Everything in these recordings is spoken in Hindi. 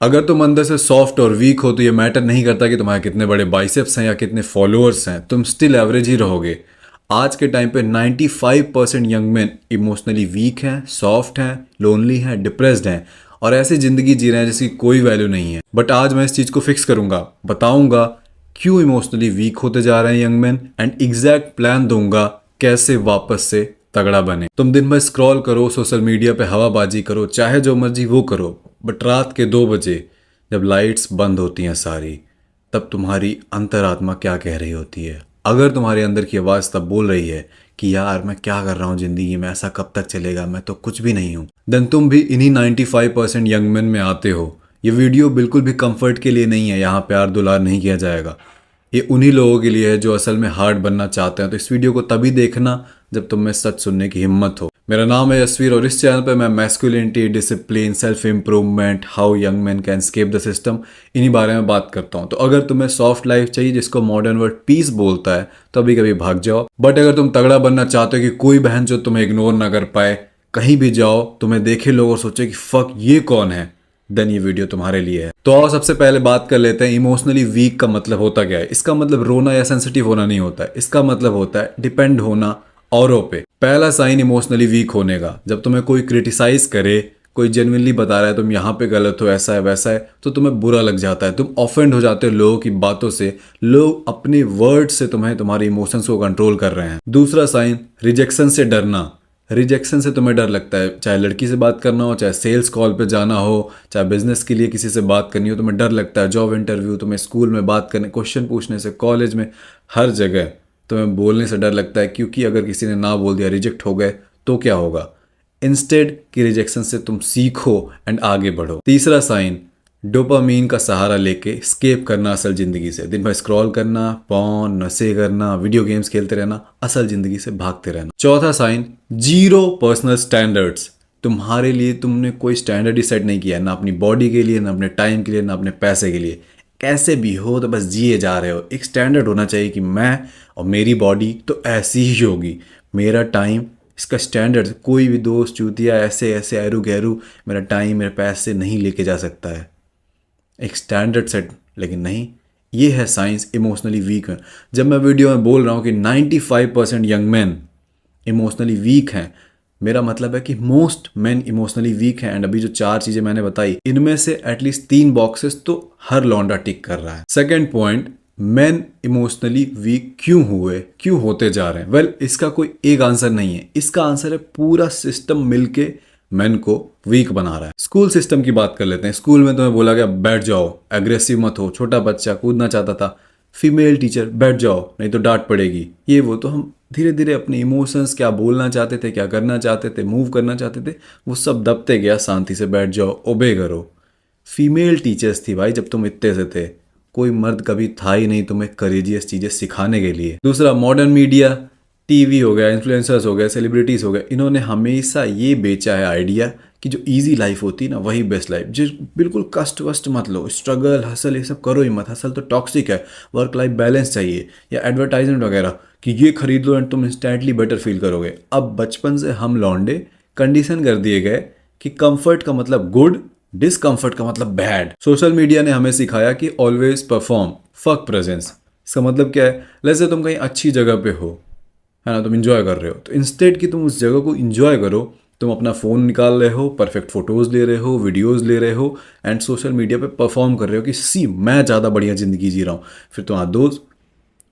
अगर तुम अंदर से सॉफ्ट और वीक हो तो ये मैटर नहीं करता कि तुम्हारे कितने बड़े बाइसेप्स हैं या कितने फॉलोअर्स हैं, तुम स्टिल एवरेज ही रहोगे। आज के टाइम पे 95% यंग मैन इमोशनली वीक हैं, सॉफ्ट हैं, लोनली हैं, डिप्रेस्ड हैं और ऐसी ज़िंदगी जी रहे हैं जिसकी कोई वैल्यू नहीं है। बट आज मैं इस चीज़ को फिक्स करूंगा, बताऊंगा क्यों इमोशनली वीक होते जा रहे हैं young man and exact plan दूंगा कैसे वापस से तगड़ा बने। तुम दिन भर स्क्रॉल करो, सोशल मीडिया पे हवाबाजी करो, चाहे जो मर्जी वो करो, बट रात के 2 बजे जब लाइट्स बंद होती हैं सारी, तब तुम्हारी अंतरात्मा क्या कह रही होती है? अगर तुम्हारे अंदर की आवाज़ तब बोल रही है कि यार मैं क्या कर रहा हूँ ज़िंदगी में, ऐसा कब तक चलेगा, मैं तो कुछ भी नहीं हूँ, देन तुम भी इन्हीं 95% यंग मैन में आते हो। ये वीडियो बिल्कुल भी कंफर्ट के लिए नहीं है, यहाँ प्यार दुलार नहीं किया जाएगा। ये उन्हीं लोगों के लिए है जो असल में हार्ड बनना चाहते हैं। तो इस वीडियो को तभी देखना जब तुम में सच सुनने की हिम्मत हो। मेरा नाम है यशवीर और इस चैनल पे मैं masculinity, discipline, self improvement, how young man can escape the system, इन्हीं बारे में बात करता हूँ। तो अगर तुम्हें सॉफ्ट लाइफ चाहिए जिसको मॉडर्न वर्ड पीस बोलता है तो अभी कभी भाग जाओ। बट अगर तुम तगड़ा बनना चाहते हो कि कोई बहन जो तुम्हें इग्नोर ना कर पाए, कहीं भी जाओ तुम्हें देखे लोग और सोचे कि फक ये कौन है, देन ये वीडियो तुम्हारे लिए है। तो आओ सबसे पहले बात कर लेते हैं इमोशनली वीक का मतलब होता क्या है। इसका मतलब रोना या सेंसिटिव होना नहीं होता है, इसका मतलब होता है डिपेंड होना औरों पे। पहला साइन इमोशनली वीक होने का, जब तुम्हें कोई क्रिटिसाइज करे, कोई जेन्युइनली बता रहा है तुम यहाँ पे गलत हो, ऐसा है वैसा है, तो तुम्हें बुरा लग जाता है, तुम ऑफेंड हो जाते हो लोगों की बातों से। लोग अपने वर्ड से तुम्हें, तुम्हारे इमोशंस को कंट्रोल कर रहे हैं। दूसरा साइन, रिजेक्शन से डरना। रिजेक्शन से तुम्हें डर लगता है, चाहे लड़की से बात करना हो, चाहे सेल्स कॉल पे जाना हो, चाहे बिजनेस के लिए किसी से बात करनी हो, तुम्हें डर लगता है। जॉब इंटरव्यू, तुम्हें स्कूल में बात करने, क्वेश्चन पूछने से, कॉलेज में, हर जगह तुम्हें बोलने से डर लगता है, क्योंकि अगर किसी ने ना बोल दिया, रिजेक्ट हो गए तो क्या होगा। इंस्टेड कि रिजेक्शन से तुम सीखो एंड आगे बढ़ो। तीसरा साइन, डोपामीन का सहारा लेके स्केप करना असल जिंदगी से। दिन भर स्क्रॉल करना, पॉन, नशे करना, वीडियो गेम्स खेलते रहना, असल जिंदगी से भागते रहना। चौथा साइन, जीरो पर्सनल स्टैंडर्ड्स। तुम्हारे लिए तुमने कोई स्टैंडर्ड ही सेट नहीं किया, ना अपनी बॉडी के लिए, ना अपने टाइम के लिए, ना अपने पैसे के लिए। कैसे भी हो तो बस जिए जा रहे हो। एक स्टैंडर्ड होना चाहिए कि मैं और मेरी बॉडी तो ऐसी ही होगी, मेरा टाइम, इसका स्टैंडर्ड कोई भी दोस्त चूतिया ऐसे ऐसे ऐरू गैरू मेरा टाइम, मेरे पैसे नहीं लेके जा सकता है। एक स्टैंडर्ड सेट, लेकिन नहीं। ये है साइंस इमोशनली वीक है। जब मैं वीडियो में बोल रहा हूँ कि 95% यंग मैन इमोशनली वीक हैं, मेरा मतलब है कि मोस्ट मैन इमोशनली वीक हैं। एंड अभी जो 4 चीज़ें मैंने बताई, इनमें से एटलीस्ट 3 बॉक्सेस तो हर लौंडा टिक कर रहा है। Second point, man emotionally weak क्यों हुए, क्यों होते जा रहे हैं? वेल, इसका कोई एक आंसर नहीं है, इसका आंसर है पूरा सिस्टम मिलके मैन को वीक बना रहा है। स्कूल सिस्टम की बात कर लेते हैं। स्कूल में तुम्हें बोला गया बैठ जाओ, एग्रेसिव मत हो, छोटा बच्चा कूदना चाहता था, फीमेल टीचर बैठ जाओ नहीं तो डांट पड़ेगी, ये वो। तो हम धीरे धीरे अपने इमोशंस, क्या बोलना चाहते थे, क्या करना चाहते थे, मूव करना चाहते थे, वो सब दबते गया। शांति से बैठ जाओ, ओबे करो। फीमेल टीचर्स थी भाई जब तुम इतने से थे, कोई मर्द कभी था ही नहीं तुम्हें करेजियस चीज़ें सिखाने के लिए। दूसरा, मॉडर्न मीडिया, टीवी हो गया, इन्फ्लुएंसर्स हो गए, सेलिब्रिटीज़ हो गए, इन्होंने हमेशा ये बेचा है आइडिया कि जो इजी लाइफ होती है ना वही बेस्ट लाइफ। जिस बिल्कुल कष्ट वस्ट मत लो, स्ट्रगल हसल ये सब करो ही मत, हसल तो टॉक्सिक है, वर्क लाइफ बैलेंस चाहिए। या एडवर्टाइजमेंट वगैरह कि ये खरीद लो एंड तुम इंस्टेंटली बेटर फील करोगे। अब बचपन से हम लौंडे कंडीशन कर दिए गए कि कंफर्ट का मतलब गुड, डिसकंफर्ट का मतलब बैड। सोशल मीडिया ने हमें सिखाया कि ऑलवेज परफॉर्म, फक प्रेजेंस। इसका मतलब क्या है? जैसे तुम कहीं अच्छी जगह पे हो, है ना, तुम इंजॉय कर रहे हो, तो इंस्टेड कि तुम उस जगह को इंजॉय करो, तुम अपना फ़ोन निकाल रहे हो, परफेक्ट फोटोज़ ले रहे हो, वीडियोज़ ले रहे हो एंड सोशल मीडिया पे परफॉर्म कर रहे हो कि सी मैं ज़्यादा बढ़िया ज़िंदगी जी रहा हूँ। फिर तुम्हारा दोस्त,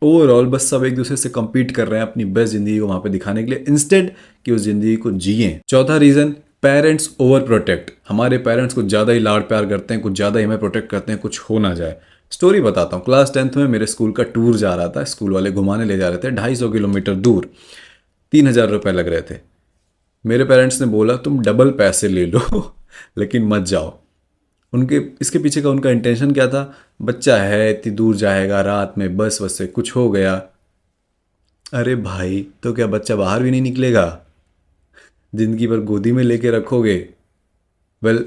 ओवरऑल बस सब एक दूसरे से compete कर रहे हैं अपनी बेस्ट ज़िंदगी को वहाँ पे दिखाने के लिए, इंस्टेड कि उस ज़िंदगी को जिए। चौथा रीज़न, पेरेंट्स ओवर प्रोटेक्ट। हमारे पेरेंट्स कुछ ज़्यादा ही लाड प्यार करते हैं, कुछ ज़्यादा ही हमें प्रोटेक्ट करते हैं, कुछ हो ना जाए। स्टोरी बताता हूँ। क्लास 10th में मेरे स्कूल का टूर जा रहा था, स्कूल वाले घुमाने ले जा रहे थे 250 किलोमीटर दूर, 3000 रुपये लग रहे थे। मेरे पेरेंट्स ने बोला तुम डबल पैसे ले लो लेकिन मत जाओ। उनके इसके पीछे का उनका इंटेंशन क्या था? बच्चा है, इतनी दूर जाएगा, रात में बस वस से कुछ हो गया। अरे भाई, तो क्या बच्चा बाहर भी नहीं निकलेगा? जिंदगी भर गोदी में लेके रखोगे? वेल,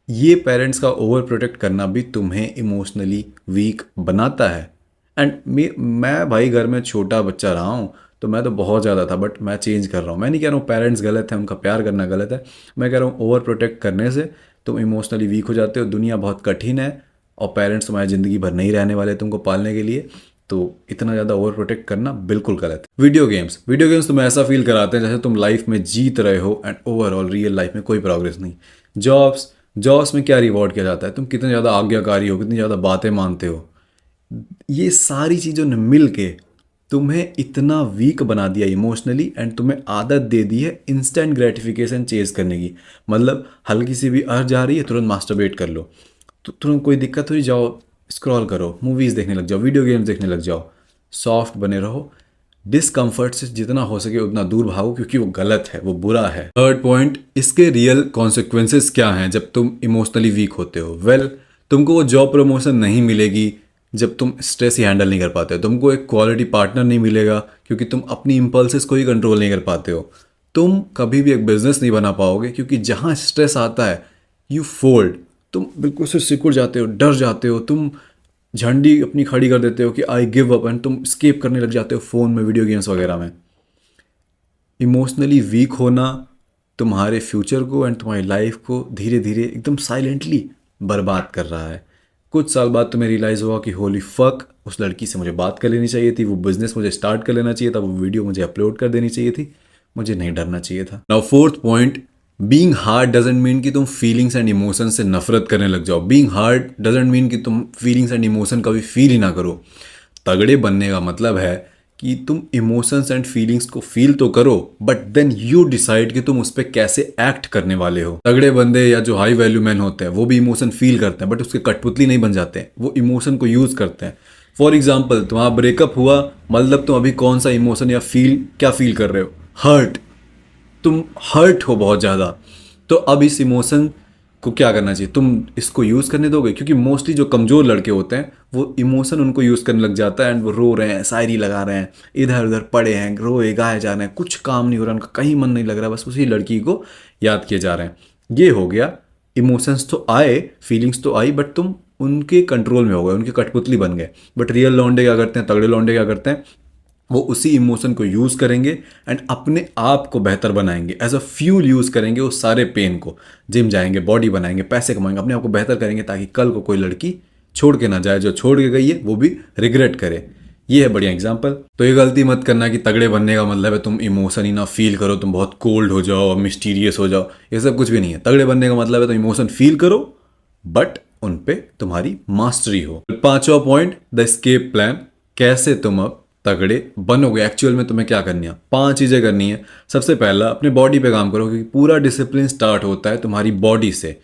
ये पेरेंट्स का ओवर प्रोटेक्ट करना भी तुम्हें इमोशनली वीक बनाता है। एंड मैं भाई घर में छोटा बच्चा रहा हूँ, तो मैं तो बहुत ज़्यादा था, बट मैं चेंज कर रहा हूँ। मैं नहीं कह रहा हूँ पेरेंट्स गलत है, उनका प्यार करना गलत है। मैं कह रहा हूँ ओवर प्रोटेक्ट करने से तुम इमोशनली वीक हो जाते हो, दुनिया बहुत कठिन है और पेरेंट्स तुम्हारी ज़िंदगी भर नहीं रहने वाले तुमको पालने के लिए, तो इतना ज़्यादा ओवर प्रोटेक्ट करना बिल्कुल गलत है। वीडियो गेम्स तुम्हें ऐसा फील कराते हैं जैसे तुम लाइफ में जीत रहे हो एंड ओवरऑल रियल लाइफ में कोई प्रोग्रेस नहीं। जॉब्स में क्या रिवॉर्ड किया जाता है, तुम कितने ज़्यादा आज्ञाकारी हो, कितनी ज़्यादा बातें मानते हो, ये सारी चीज़ों ने मिल के तुम्हें इतना वीक बना दिया इमोशनली एंड तुम्हें आदत दे दी है इंस्टेंट ग्रेटिफिकेशन चेज करने की। मतलब हल्की सी भी अर्ज आ रही है, तुरंत मास्टरबेट कर लो, तो तुरंत कोई दिक्कत हुई, जाओ स्क्रॉल करो, मूवीज़ देखने लग जाओ, वीडियो गेम्स देखने लग जाओ। सॉफ्ट बने रहो, डिस्कम्फर्ट से जितना हो सके उतना दूर भागो, क्योंकि वो गलत है, वो बुरा है। थर्ड पॉइंट, इसके रियल कॉन्सिक्वेंसेस क्या हैं जब तुम इमोशनली वीक होते हो। तुमको वो जॉब प्रमोशन नहीं मिलेगी जब तुम स्ट्रेस ही हैंडल नहीं कर पाते हो, तुमको एक क्वालिटी पार्टनर नहीं मिलेगा क्योंकि तुम अपनी इम्पल्सेस को ही कंट्रोल नहीं कर पाते हो, तुम कभी भी एक बिजनेस नहीं बना पाओगे क्योंकि जहाँ स्ट्रेस आता है यू फोल्ड, तुम बिल्कुल से सिकुड़ जाते हो, डर जाते हो, तुम झंडी अपनी खड़ी कर देते हो कि आई गिव अप एंड तुम स्केप करने लग जाते हो फ़ोन में, वीडियो गेम्स वगैरह में। इमोशनली वीक होना तुम्हारे फ्यूचर को एंड तुम्हारी लाइफ को धीरे धीरे एकदम साइलेंटली बर्बाद कर रहा है। कुछ साल बाद तुम्हें रियलाइज़ हुआ कि होली फक, उस लड़की से मुझे बात कर लेनी चाहिए थी, वो बिज़नेस मुझे स्टार्ट कर लेना चाहिए था, वो वीडियो मुझे अपलोड कर देनी चाहिए थी, मुझे नहीं डरना चाहिए था। Now fourth point, being hard doesn't mean कि तुम फीलिंग्स एंड इमोशन से नफरत करने लग जाओ। बीइंग हार्ड डजेंट मीन कि तुम फीलिंग्स एंड इमोशन कभी फील ही ना करो। तगड़े बनने का मतलब है कि तुम इमोशंस एंड फीलिंग्स को फील तो करो, बट देन यू डिसाइड कि तुम उस पर कैसे एक्ट करने वाले हो। तगड़े बंदे या जो हाई वैल्यू मैन होते हैं वो भी इमोशन फील करते हैं, बट उसके कठपुतली नहीं बन जाते हैं, वो इमोशन को यूज करते हैं। फॉर एग्जाम्पल, तुम्हारा ब्रेकअप हुआ, मतलब तुम अभी कौन सा इमोशन या क्या फील कर रहे हो? हर्ट। तुम हर्ट हो बहुत ज़्यादा, तो अब इस इमोशन को क्या करना चाहिए, तुम इसको यूज़ करने दोगे? क्योंकि मोस्टली जो कमज़ोर लड़के होते हैं वो इमोशन उनको यूज़ करने लग जाता है एंड वो रो रहे हैं, शायरी लगा रहे हैं, इधर उधर पड़े हैं, रोए गाए जा रहे हैं, कुछ काम नहीं हो रहा, उनका कहीं मन नहीं लग रहा, बस उसी लड़की को याद किए जा रहे हैं। ये हो गया, इमोशंस तो आए, फीलिंग्स तो आई, बट तुम उनके कंट्रोल में हो गए, उनकी कठपुतली बन गए। बट रियल लौंडे क्या करते हैं, तगड़े लौंडे क्या करते हैं, वो उसी इमोशन को यूज़ करेंगे एंड अपने आप को बेहतर बनाएंगे, एज अ फ्यूल यूज़ करेंगे उस सारे पेन को। जिम जाएंगे, बॉडी बनाएंगे, पैसे कमाएंगे, अपने आप को बेहतर करेंगे ताकि कल को कोई लड़की छोड़ के ना जाए, जो छोड़ के गई है वो भी रिग्रेट करे। ये है बढ़िया एग्जाम्पल। तो ये गलती मत करना कि तगड़े बनने का मतलब है तुम इमोशन ही ना फील करो, तुम बहुत कोल्ड हो जाओ, मिस्टीरियस हो जाओ, ये सब कुछ भी नहीं है। तगड़े बनने का मतलब है तुम इमोशन फील करो बट उन पे तुम्हारी मास्टरी हो। पांचवा पॉइंट, द एस्केप प्लान। कैसे तुम अब तगड़े बनोगे, एक्चुअल में तुम्हें क्या करनी है? 5 चीज़ें करनी है। सबसे पहला, अपने बॉडी पे काम करो, क्योंकि पूरा डिसिप्लिन स्टार्ट होता है तुम्हारी बॉडी से।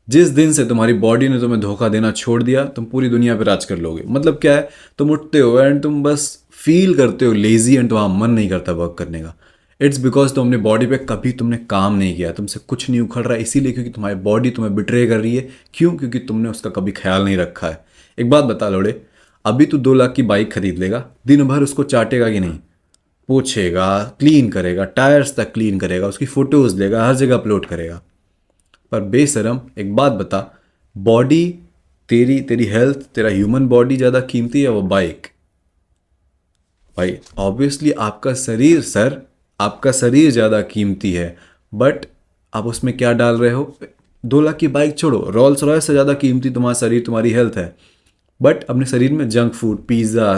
जिस दिन से तुम्हारी बॉडी ने तुम्हें धोखा देना छोड़ दिया, तुम पूरी दुनिया पे राज कर लोगे। मतलब क्या है, तुम उठते हो एंड तुम बस फील करते हो लेजी एंड तुम्हारा मन नहीं करता वर्क करने का। इट्स बिकॉज तुम अपने बॉडी पे कभी तुमने काम नहीं किया, तुमसे कुछ नहीं उखड़ रहा है, इसीलिए क्योंकि तुम्हारी बॉडी तुम्हें बिट्रे कर रही है। क्यों? क्योंकि तुमने उसका कभी ख्याल नहीं रखा है। एक बात बता लोड़े, अभी तू 2 लाख की बाइक खरीद लेगा, दिन भर उसको चाटेगा कि नहीं? पोछेगा, क्लीन करेगा, टायर्स तक क्लीन करेगा, उसकी फोटोज लेगा, हर जगह अपलोड करेगा। पर बेशरम, एक बात बता, बॉडी तेरी हेल्थ, तेरा ह्यूमन बॉडी ज़्यादा कीमती है वो बाइक? भाई ऑब्वियसली आपका शरीर सर, आपका शरीर ज़्यादा कीमती है, बट आप उसमें क्या डाल रहे हो? 2 लाख की बाइक छोड़ो, रोल्स रॉयस से ज़्यादा कीमती तुम्हारा शरीर, तुम्हारी हेल्थ है, बट अपने शरीर में junk food, pizza,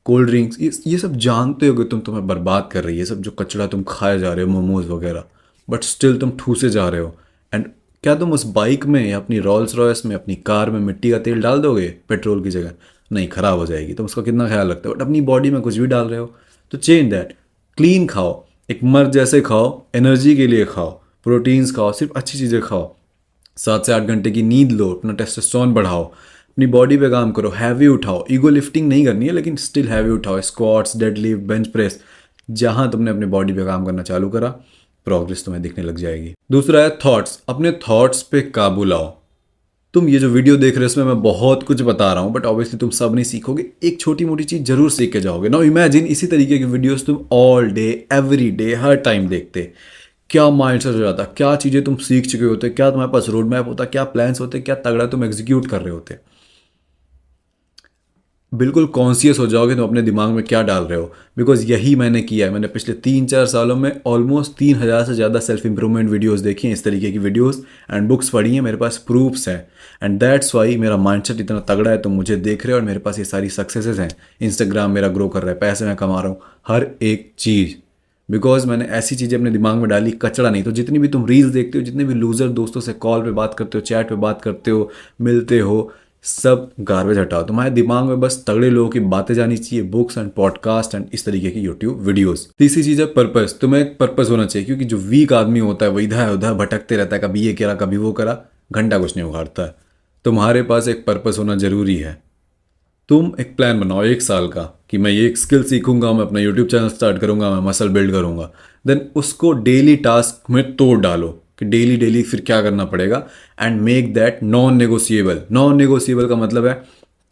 cold drinks, ये सब जानते हो कि तुम्हें बर्बाद कर रही है, ये सब जो कचरा तुम खाए जा रहे हो, मोमोज वगैरह, बट स्टिल तुम ठूसे जा रहे हो। एंड क्या तुम उस बाइक में या अपनी रोल्स रॉयस में, अपनी कार में मिट्टी का तेल डाल दोगे पेट्रोल की जगह? नहीं, ख़राब हो जाएगी। तुम उसका कितना ख्याल रखते हो, बट अपनी बॉडी में कुछ भी डाल रहे हो। तो चेंज दैट, क्लीन खाओ, एक मर्द जैसे खाओ, एनर्जी के लिए खाओ, प्रोटीन्स खाओ, सिर्फ अच्छी चीज़ें खाओ, 7 से 8 घंटे की नींद लो, अपना टेस्टोस्टेरोन बढ़ाओ, अपनी बॉडी पे काम करो, हैवी उठाओ। ईगो लिफ्टिंग नहीं करनी है, लेकिन स्टिल हैवी उठाओ, स्क्वाट्स, डेडलिफ्ट, बेंच प्रेस। जहाँ तुमने अपने बॉडी पे काम करना चालू करा, प्रोग्रेस तुम्हें दिखने लग जाएगी। दूसरा है थॉट्स। अपने थॉट्स पे काबू लाओ। तुम ये जो वीडियो देख रहे हो इसमें मैं बहुत कुछ बता रहा हूँ, बट ऑब्वियसली तुम सब नहीं सीखोगे, एक छोटी मोटी चीज़ जरूर सीख के जाओगे। नाउ इमेजिन इसी तरीके की वीडियोस तुम ऑल डे, एवरी डे, हर टाइम देखते, क्या माइंड सेट हो जाता, क्या चीज़ें तुम सीख चुके होते, क्या तुम्हारे पास रोड मैप होता, क्या प्लान्स होते, क्या तगड़ा तुम एग्जीक्यूट कर रहे होते। बिल्कुल कॉन्शियस हो जाओगे तुम अपने दिमाग में क्या डाल रहे हो। बिकॉज यही मैंने किया है। मैंने पिछले 3-4 सालों में ऑलमोस्ट 3,000 से ज़्यादा सेल्फ इंप्रूवमेंट वीडियोस देखी हैं, इस तरीके की वीडियोस एंड बुक्स पढ़ी हैं। मेरे पास प्रूफ्स हैं एंड दैट्स वाई मेरा माइंडसेट इतना तगड़ा है। तुम मुझे देख रहे हो और मेरे पास ये सारी सक्सेसेस हैं। इंस्टाग्राम मेरा ग्रो कर रहा है, पैसे मैं कमा रहा हूँ, हर एक चीज़ बिकॉज मैंने ऐसी चीज़ें अपने दिमाग में डाली, कचड़ा नहीं। तो जितनी भी तुम रील्स देखते हो, जितने भी लूजर दोस्तों से कॉल पे बात करते हो, चैट पे बात करते हो, मिलते हो, सब गार्बेज हटाओ। तुम्हारे दिमाग में बस तगड़े लोगों की बातें जानी चाहिए, बुक्स एंड पॉडकास्ट एंड इस तरीके की यूट्यूब वीडियोस। तीसरी चीज़ है पर्पस। तुम्हें एक पर्पस होना चाहिए, क्योंकि जो वीक आदमी होता है वो इधर उधर भटकते रहता है, कभी ये करा कभी वो करा, घंटा कुछ नहीं उखाड़ता है। तुम्हारे पास एक पर्पस होना जरूरी है। तुम एक प्लान बनाओ 1 साल का कि मैं ये एक स्किल सीखूंगा, मैं अपना यूट्यूब चैनल स्टार्ट करूंगा, मैं मसल बिल्ड करूंगा। देन उसको डेली टास्क में तोड़ डालो कि डेली डेली फिर क्या करना पड़ेगा and make that non negotiable. Non negotiable का मतलब है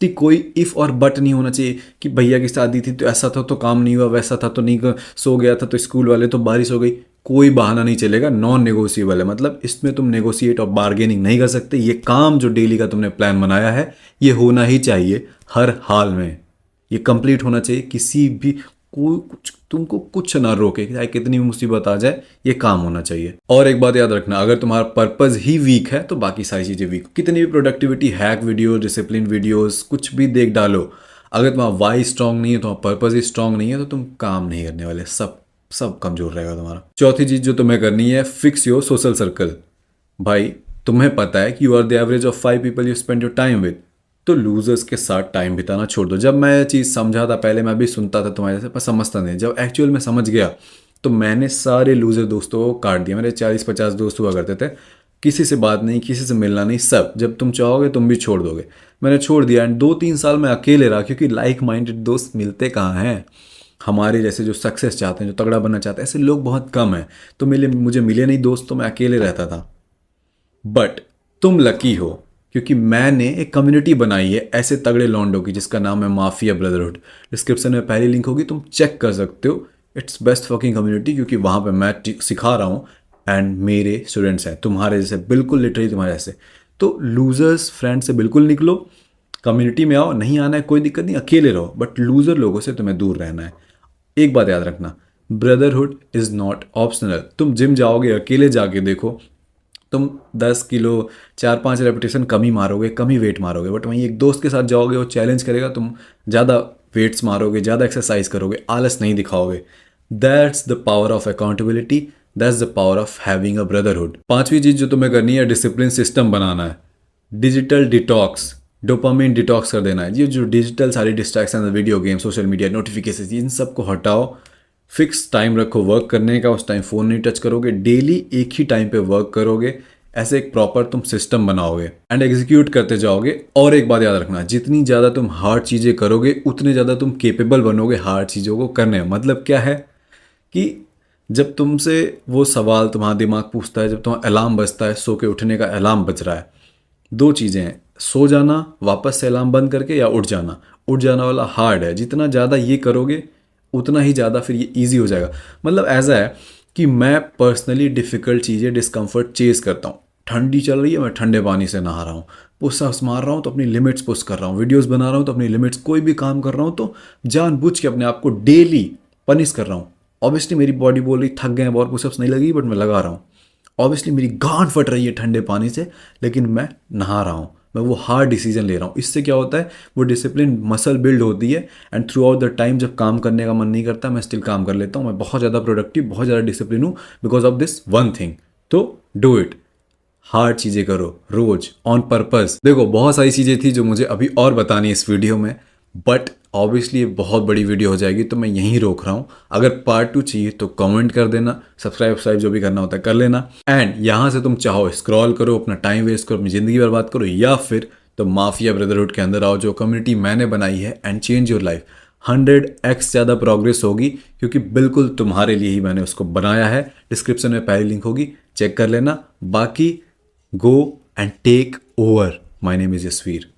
कि कोई इफ़ और बट नहीं होना चाहिए कि भैया की शादी थी तो ऐसा था तो काम नहीं हुआ, वैसा था तो नहीं सो गया था तो स्कूल वाले तो बारिश हो गई। कोई बहाना नहीं चलेगा, नॉन नेगोशिएबल है। मतलब इसमें तुम नेगोशिएट और बार्गेनिंग नहीं कर सकते। ये काम जो डेली का तुमने प्लान बनाया है ये होना ही चाहिए हर हाल में। ये कंप्लीट होना चाहिए। किसी भी कोई कुछ तुमको कुछ ना रोके, चाहे कितनी भी मुसीबत आ जाए, ये काम होना चाहिए। और एक बात याद रखना, अगर तुम्हारा पर्पस ही वीक है तो बाकी सारी चीज़ें वीक। कितनी भी productivity hack video, discipline videos कुछ भी देख डालो, अगर तुम्हारा वाई स्ट्रांग नहीं है, तुम्हारा पर्पस ही स्ट्रांग नहीं है, तो तुम काम नहीं करने वाले। सब सब कमजोर रहेगा तुम्हारा। चौथी चीज़ जो तुम्हें करनी है, फिक्स योर सोशल सर्कल। भाई तुम्हें पता है कि you are the average of 5 people you spend your time with, तो लूजर्स के साथ टाइम बिताना छोड़ दो। जब मैं ये चीज़ समझा था, पहले मैं भी सुनता था तुम्हारे से पर समझता नहीं। जब एक्चुअल में समझ गया तो मैंने सारे लूजर दोस्तों को काट दिया। मेरे 40-50 दोस्त हुआ करते थे, किसी से बात नहीं, किसी से मिलना नहीं, सब जब तुम चाहोगे तुम भी छोड़ दोगे। मैंने छोड़ दिया एंड 2-3 साल में अकेले रहा, क्योंकि लाइक माइंडेड दोस्त मिलते कहाँ हैं। हमारे जैसे जो सक्सेस चाहते हैं, जो तगड़ा बनना चाहते हैं, ऐसे लोग बहुत कम हैं। तो मुझे मिले नहीं दोस्त, तो मैं अकेले रहता था। बट तुम लकी हो, क्योंकि मैंने एक कम्युनिटी बनाई है ऐसे तगड़े लॉन्डो की, जिसका नाम है माफिया ब्रदरहुड। डिस्क्रिप्शन में पहली लिंक होगी, तुम चेक कर सकते हो। इट्स बेस्ट फकिंग कम्युनिटी, क्योंकि वहाँ पे मैं सिखा रहा हूँ एंड मेरे स्टूडेंट्स हैं तुम्हारे जैसे, बिल्कुल लिटरली तुम्हारे जैसे। तो लूजर्स फ्रेंड से बिल्कुल निकलो, कम्युनिटी में आओ। नहीं आना है कोई दिक्कत नहीं, अकेले रहो, बट लूजर लोगों से तुम्हें दूर रहना है। एक बात याद रखना, ब्रदरहुड इज़ नॉट ऑप्शनल। तुम जिम जाओगे, अकेले जाके देखो, तुम 10 किलो 4-5 रेपिटेशन कम ही मारोगे, कम ही वेट मारोगे। बट वहीं एक दोस्त के साथ जाओगे, वो चैलेंज करेगा, तुम ज़्यादा वेट्स मारोगे, ज़्यादा एक्सरसाइज करोगे, आलस नहीं दिखाओगे। That's the power of accountability, that's the power of having a brotherhood. पांचवी चीज़ जो तुम्हें करनी है, डिसिप्लिन सिस्टम बनाना है। डिजिटल डिटॉक्स, डोपामिन डिटॉक्स कर देना है। ये जो डिजिटल सारी distraction, video game, social media, notification, इन सबको हटाओ। फिक्स टाइम रखो वर्क करने का, उस टाइम फ़ोन नहीं टच करोगे, डेली एक ही टाइम पे वर्क करोगे। ऐसे एक प्रॉपर तुम सिस्टम बनाओगे एंड एग्जीक्यूट करते जाओगे। और एक बात याद रखना, जितनी ज़्यादा तुम हार्ड चीज़ें करोगे उतने ज़्यादा तुम केपेबल बनोगे हार्ड चीज़ों को करने में। मतलब क्या है कि जब तुमसे वो सवाल तुम्हारा दिमाग पूछता है, जब तुम्हारा अलार्म बजता है, सो के उठने का अलार्म बज रहा है, दो चीज़ें हैं, सो जाना वापस से अलार्म बंद करके, या उठ जाना। उठ जाना वाला हार्ड है, जितना ज़्यादा ये करोगे उतना ही ज़्यादा फिर ये ईजी हो जाएगा। मतलब ऐसा है कि मैं पर्सनली डिफ़िकल्ट चीज़ें, डिस्कम्फर्ट चेज़ करता हूँ। ठंडी चल रही है, मैं ठंडे पानी से नहा रहा हूँ, पुश मार रहा हूँ तो अपनी लिमिट्स पुश कर रहा हूँ, वीडियोस बना रहा हूँ तो अपनी लिमिट्स, कोई भी काम कर रहा हूँ तो जानबूझ के अपने आप को डेली पनिश कर रहा हूँ। ऑब्वियसली मेरी बॉडी बोल रही थक गए हैं, बहुत पुशअप्स नहीं लगी, बट मैं लगा रहा हूँ। ऑब्वियसली मेरी गांड फट रही है ठंडे पानी से, लेकिन मैं नहा रहा हूँ, मैं वो हार्ड डिसीजन ले रहा हूँ। इससे क्या होता है, वो डिसिप्लिन मसल बिल्ड होती है and through out the time जब काम करने का मन नहीं करता, मैं स्टिल काम कर लेता हूँ। मैं बहुत ज़्यादा प्रोडक्टिव, बहुत ज़्यादा डिसिप्लिन हूँ because of this one thing. तो डू इट, हार्ड चीज़ें करो रोज ऑन पर्पस। देखो बहुत सारी चीज़ें थी जो मुझे अभी और बतानी है इस वीडियो में, बट ऑब्वियसली ये बहुत बड़ी वीडियो हो जाएगी, तो मैं यहीं रोक रहा हूँ। अगर पार्ट 2 चाहिए तो कमेंट कर देना, सब्सक्राइब जो भी करना होता है कर लेना। एंड यहाँ से तुम चाहो स्क्रॉल करो, अपना टाइम वेस्ट करो, अपनी ज़िंदगी बर्बाद करो, या फिर तो माफिया ब्रदरहुड के अंदर आओ, जो कम्युनिटी मैंने बनाई है, and change your life. 100x ज़्यादा प्रोग्रेस होगी, क्योंकि बिल्कुल तुम्हारे लिए ही मैंने उसको बनाया है। डिस्क्रिप्शन में पहली लिंक होगी, चेक कर लेना। बाकी go and take over. My name is Yashveer.